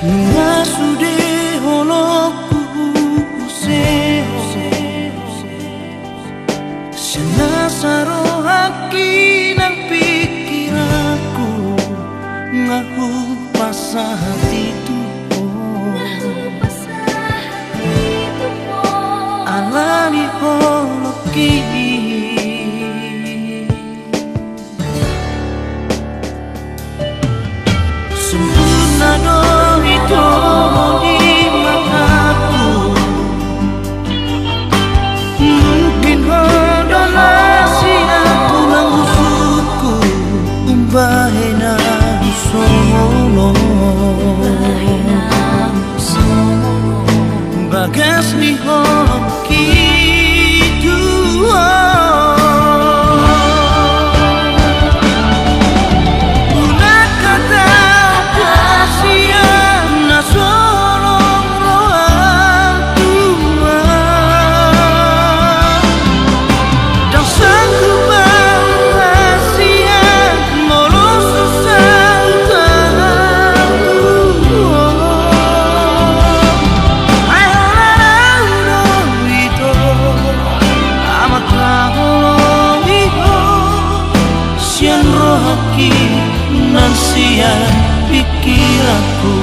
Nunga sude holoku seho Senasaro haki nang pikiranku Ngahu pasah hatiku Alani holoki Sempurna do itu di mataku Mungkin hodonasi aku langusutku Umbahena sono Bagas ni hoki dua Rohaki nan siang pikiranku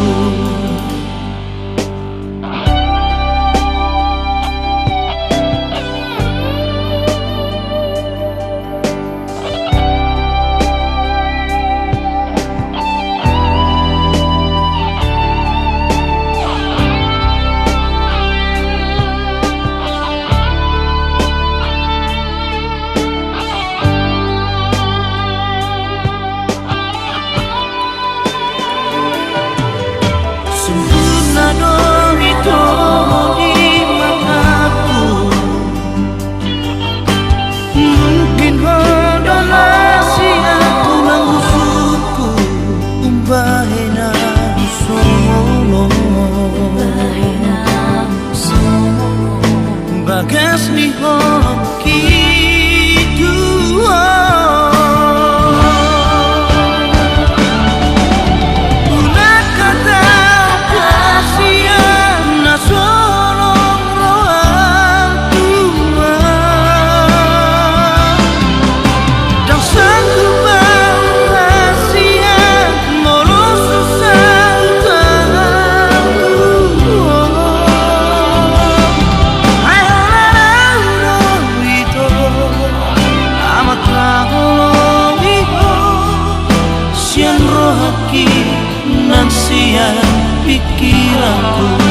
Bagas ni hoki dua Una kata kasihan na solong rohang tua Dan sanggup berhasian molo susah tanganku Rohaki nan siang pikiranku